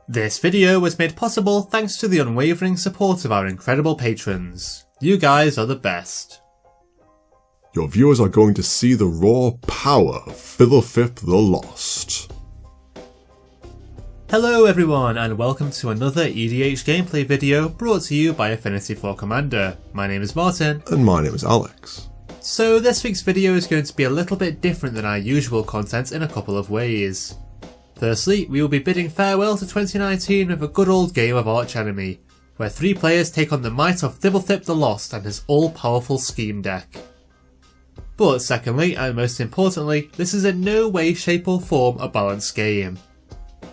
This video was made possible thanks to the unwavering support of our incredible patrons. You guys are the best. Your viewers are going to see the raw power of Fblthp the Lost. Hello everyone and welcome to another EDH gameplay video brought to you by Affinity for Commander. My name is Martin. And my name is Alex. So this week's video is going to be a little bit different than our usual content in a couple of ways. Firstly, we will be bidding farewell to 2019 with a good old game of Arch Enemy, where 3 players take on the might of Fblthp the Lost and his all-powerful scheme deck. But secondly, and most importantly, this is in no way, shape or form a balanced game.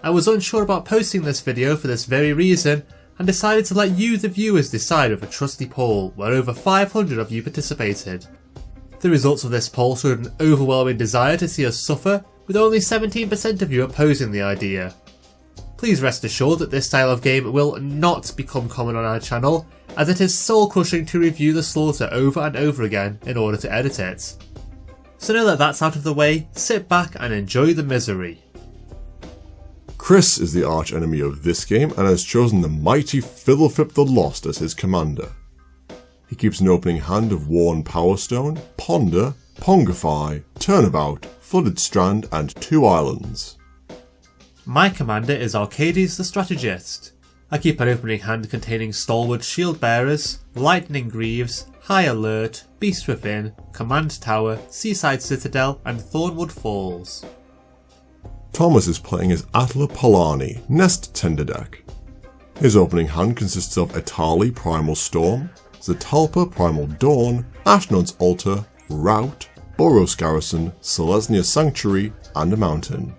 I was unsure about posting this video for this very reason, and decided to let you the viewers decide with a trusty poll where over 500 of you participated. The results of this poll showed an overwhelming desire to see us suffer, with only 17% of you opposing the idea. Please rest assured that this style of game will not become common on our channel, as it is soul crushing to review the slaughter over and over again in order to edit it. So now that that's out of the way, sit back and enjoy the misery. Chris is the arch enemy of this game and has chosen the mighty Fblthp the Lost as his commander. He keeps an opening hand of Worn Power Stone, Ponder, Pongify, Turnabout, Flooded Strand and 2 islands. My commander is Arcades the Strategist. I keep an opening hand containing Stalwart Shield Bearers, Lightning Greaves, High Alert, Beast Within, Command Tower, Seaside Citadel and Thornwood Falls. Thomas is playing his Atla Palani Nest Tender deck. His opening hand consists of Etali Primal Storm, Zetalpa Primal Dawn, Ashnod's Altar, Rout, Boros Garrison, Selesnya Sanctuary and a Mountain.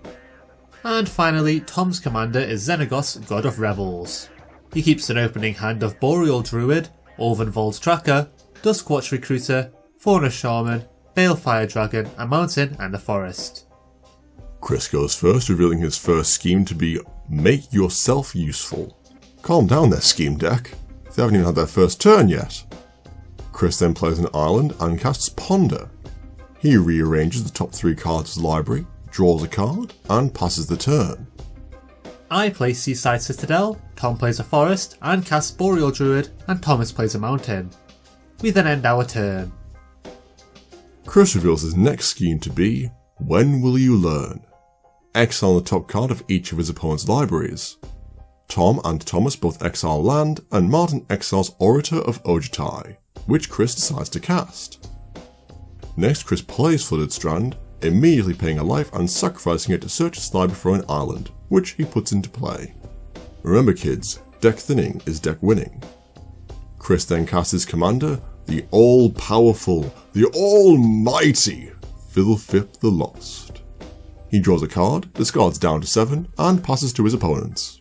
And finally, Tom's commander is Xenagos, God of Revels. He keeps an opening hand of Boreal Druid, Ulvenvold's Tracker, Duskwatch Recruiter, Fauna Shaman, Balefire Dragon, a Mountain and a Forest. Chris goes first, revealing his first scheme to be Make Yourself Useful. Calm down there, scheme deck. They haven't even had their first turn yet. Chris then plays an island and casts Ponder. He rearranges the top 3 cards of his library, draws a card, and passes the turn. I play Seaside Citadel, Tom plays a Forest and casts Boreal Druid, and Thomas plays a Mountain. We then end our turn. Chris reveals his next scheme to be When Will You Learn? Exile the top card of each of his opponent's libraries. Tom and Thomas both exile land, and Martin exiles Orator of Ojutai, which Chris decides to cast. Next, Chris plays Flooded Strand, immediately paying a life and sacrificing it to search his library for an island, which he puts into play. Remember kids, deck thinning is deck winning. Chris then casts his commander, the all-powerful, the almighty Fblthp the Lost. He draws a card, discards down to 7, and passes to his opponents.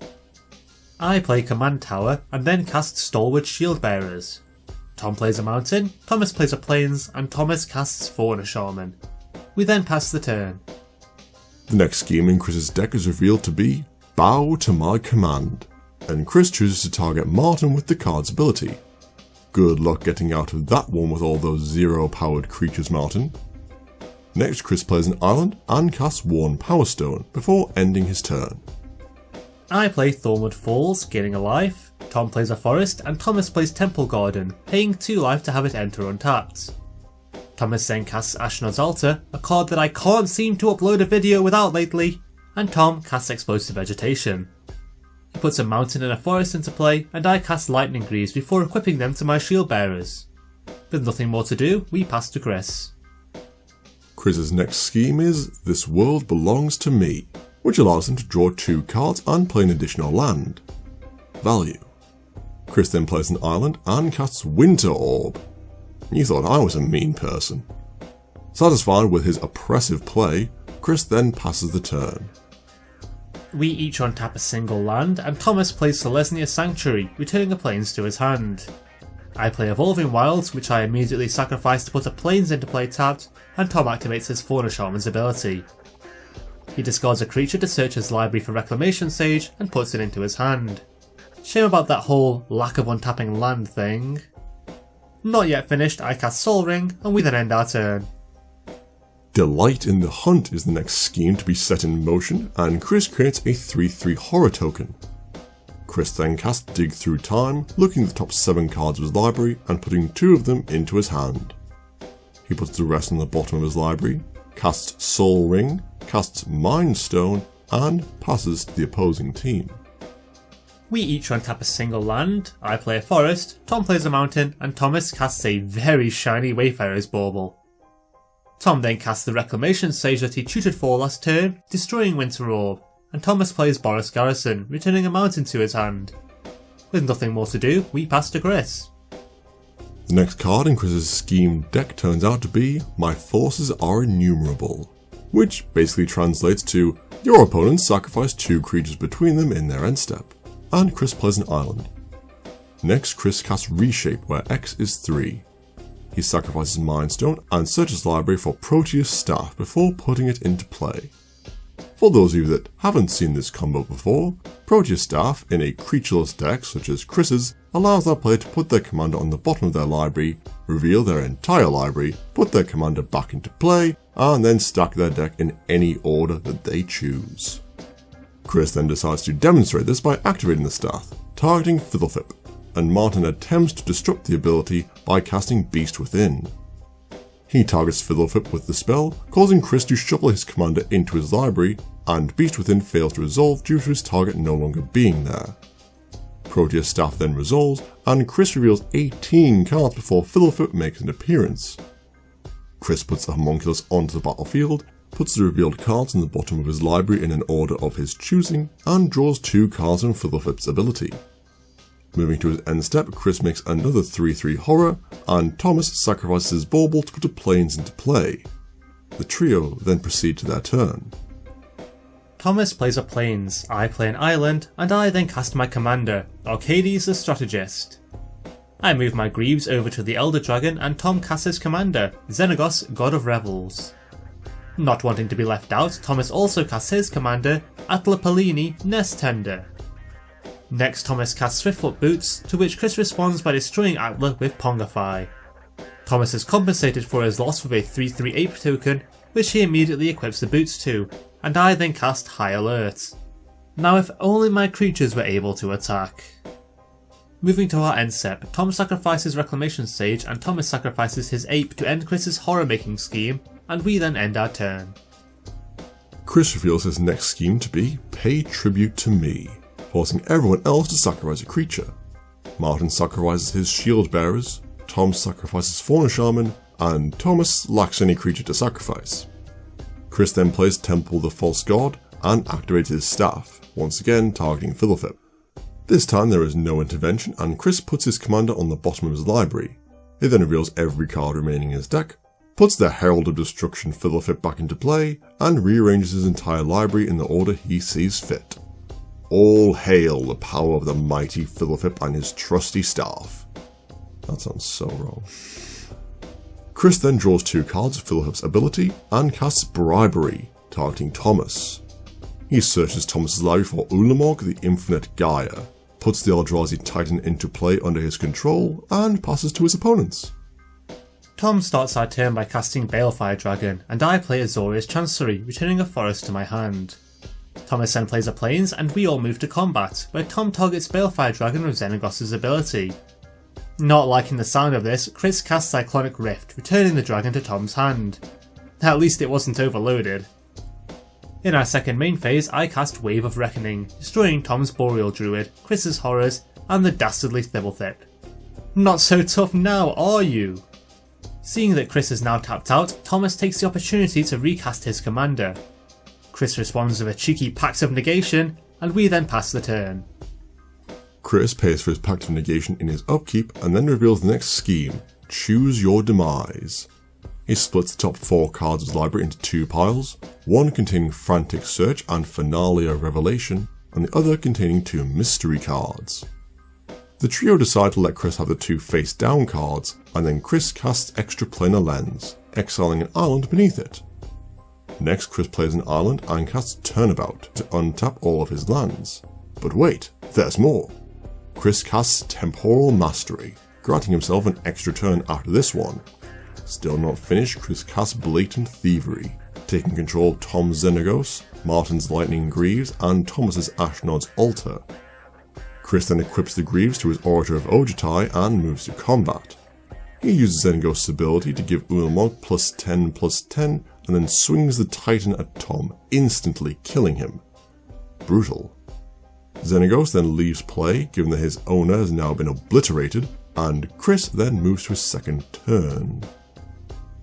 I play Command Tower and then cast Stalwart Shield Bearers. Tom plays a Mountain, Thomas plays a Plains, and Thomas casts Fauna Shaman. We then pass the turn. The next scheme in Chris's deck is revealed to be Bow to My Command, and Chris chooses to target Martin with the card's ability. Good luck getting out of that one with all those 0-powered creatures, Martin. Next, Chris plays an island and casts Worn Power Stone before ending his turn. I play Thornwood Falls, gaining a life, Tom plays a Forest, and Thomas plays Temple Garden, paying 2 life to have it enter untapped. Thomas then casts Ashnod's Altar, a card that I can't seem to upload a video without lately, and Tom casts Explosive Vegetation. He puts a Mountain and a Forest into play, and I cast Lightning Greaves before equipping them to my Shield Bearers. With nothing more to do, we pass to Chris. Chris's next scheme is This World Belongs to Me, which allows him to draw 2 cards and play an additional land. Value. Chris then plays an island and casts Winter Orb. You thought I was a mean person. Satisfied with his oppressive play, Chris then passes the turn. We each untap a single land, and Thomas plays Selesnya Sanctuary, returning a Plains to his hand. I play Evolving Wilds, which I immediately sacrifice to put a Plains into play tapped, and Tom activates his Fauna Shaman's ability. He discards a creature to search his library for Reclamation Sage and puts it into his hand. Shame about that whole lack of untapping land thing. Not yet finished, I cast Sol Ring and we then end our turn. Delight in the Hunt is the next scheme to be set in motion, and Chris creates a 3/3 horror token. Chris then casts Dig Through Time, looking at the top 7 cards of his library and putting 2 of them into his hand. He puts the rest on the bottom of his library, casts Soul Ring, casts Mind Stone, and passes to the opposing team. We each untap a single land, I play a forest, Tom plays a mountain, and Thomas casts a very shiny Wayfarer's Bauble. Tom then casts the Reclamation Sage that he tutored for last turn, destroying Winter Orb, and Thomas plays Boris Garrison, returning a mountain to his hand. With nothing more to do, we pass to Chris. The next card in Chris's scheme deck turns out to be My Forces Are Innumerable, which basically translates to your opponents sacrifice 2 creatures between them in their end step, and Chris plays an island. Next, Chris casts Reshape, where X is 3. He sacrifices Mind Stone and searches the library for Proteus Staff before putting it into play. For those of you that haven't seen this combo before, Proteus Staff in a creatureless deck such as Chris's allows their player to put their commander on the bottom of their library, reveal their entire library, put their commander back into play, and then stack their deck in any order that they choose. Chris then decides to demonstrate this by activating the staff, targeting Fblthp, and Martin attempts to disrupt the ability by casting Beast Within. He targets Fblthp with the spell, causing Chris to shuffle his commander into his library, and Beast Within fails to resolve due to his target no longer being there. Proteus Staff then resolves, and Chris reveals 18 cards before Fblthp makes an appearance. Chris puts the Homunculus onto the battlefield, puts the revealed cards on the bottom of his library in an order of his choosing, and draws 2 cards from Fblthp's ability. Moving to his end step, Chris makes another 3/3 horror, and Thomas sacrifices his Bauble to put a Plains into play. The trio then proceed to their turn. Thomas plays a Plains, I play an island, and I then cast my commander, Arcades the Strategist. I move my Greaves over to the Elder Dragon, and Tom casts his commander, Xenagos, God of Revels. Not wanting to be left out, Thomas also casts his commander, Atla Palani, Nest Tender. Next, Thomas casts Swiftfoot Boots, to which Chris responds by destroying Atla with Pongify. Thomas is compensated for his loss with a 3/3 Ape token, which he immediately equips the boots to, and I then cast High Alert. Now if only my creatures were able to attack. Moving to our end step, Tom sacrifices Reclamation Sage and Thomas sacrifices his ape to end Chris's horror making scheme, and we then end our turn. Chris reveals his next scheme to be Pay Tribute to Me, forcing everyone else to sacrifice a creature. Martin sacrifices his Shield Bearers, Tom sacrifices Fauna Shaman, and Thomas lacks any creature to sacrifice. Chris then plays Temple the False God and activates his staff, once again targeting Fblthp. This time there is no intervention, and Chris puts his commander on the bottom of his library. He then reveals every card remaining in his deck, puts the Herald of Destruction Fblthp back into play, and rearranges his entire library in the order he sees fit. All hail the power of the mighty Fblthp and his trusty staff. That sounds so wrong. Chris then draws 2 cards of Fblthp's ability and casts Bribery, targeting Thomas. He searches Thomas's library for Ulamog the Infinite Gaia, puts the Eldrazi Titan into play under his control, and passes to his opponents. Tom starts our turn by casting Balefire Dragon, and I play Azorius Chancery, returning a forest to my hand. Thomas then plays a Plains, and we all move to combat, where Tom targets Balefire Dragon with Xenagos' ability. Not liking the sound of this, Chris casts Cyclonic Rift, returning the dragon to Tom's hand. At least it wasn't overloaded. In our second main phase, I cast Wave of Reckoning, destroying Tom's Boreal Druid, Chris's Horrors, and the dastardly Fblthp. Not so tough now, are you? Seeing that Chris is now tapped out, Thomas takes the opportunity to recast his commander. Chris responds with a cheeky Pact of Negation, and we then pass the turn. Chris pays for his Pact of Negation in his upkeep and then reveals the next scheme, Choose Your Demise. He splits the top 4 cards of his library into 2 piles, one containing Frantic Search and Finale of Revelation, and the other containing 2 mystery cards. The trio decide to let Chris have the 2 face down cards, and then Chris casts Extraplanar Lens, exiling an island beneath it. Next, Chris plays an island and casts Turnabout to untap all of his lands. But wait, there's more. Chris casts Temporal Mastery, granting himself an extra turn after this one. Still not finished, Chris casts Blatant Thievery, taking control of Tom's Xenagos, Martin's Lightning Greaves, and Thomas's Ashnod's Altar. Chris then equips the Greaves to his Orator of Ojutai and moves to combat. He uses Xenagos' ability to give Ulamog +10/+10 and then swings the Titan at Tom, instantly killing him. Brutal. Xenagos then leaves play, given that his owner has now been obliterated, and Chris then moves to his second turn.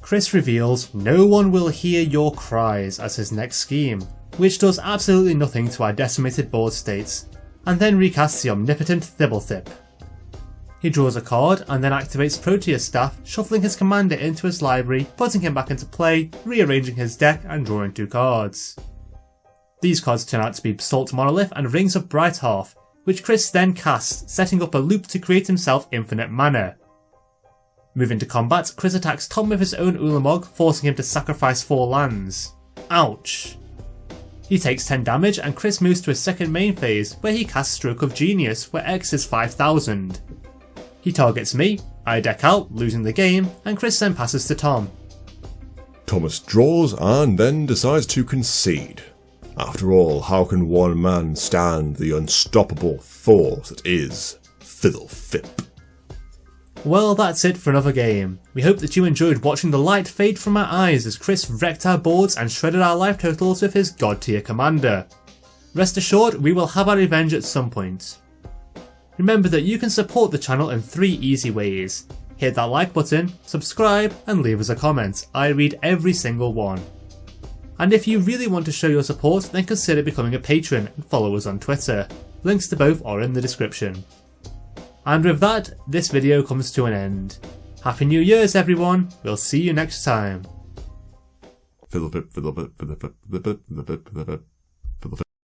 Chris reveals "No one will hear your cries" as his next scheme, which does absolutely nothing to our decimated board states, and then recasts the omnipotent Fblthp. He draws a card and then activates Proteus Staff, shuffling his commander into his library, putting him back into play, rearranging his deck and drawing 2 cards. These cards turn out to be Basalt Monolith and Rings of Bright Hearth, which Chris then casts, setting up a loop to create himself infinite mana. Moving to combat, Chris attacks Tom with his own Ulamog, forcing him to sacrifice 4 lands. Ouch. He takes 10 damage and Chris moves to his second main phase, where he casts Stroke of Genius, where X is 5000. He targets me, I deck out, losing the game, and Chris then passes to Tom. Thomas draws and then decides to concede. After all, how can one man stand the unstoppable force that is Fblthp? Well, that's it for another game. We hope that you enjoyed watching the light fade from our eyes as Chris wrecked our boards and shredded our life totals with his god tier commander. Rest assured, we will have our revenge at some point. Remember that you can support the channel in 3 easy ways. Hit that like button, subscribe, and leave us a comment. I read every single one. And if you really want to show your support, then consider becoming a patron and follow us on Twitter. Links to both are in the description. And with that, this video comes to an end. Happy New Year's everyone, we'll see you next time. Fblthp.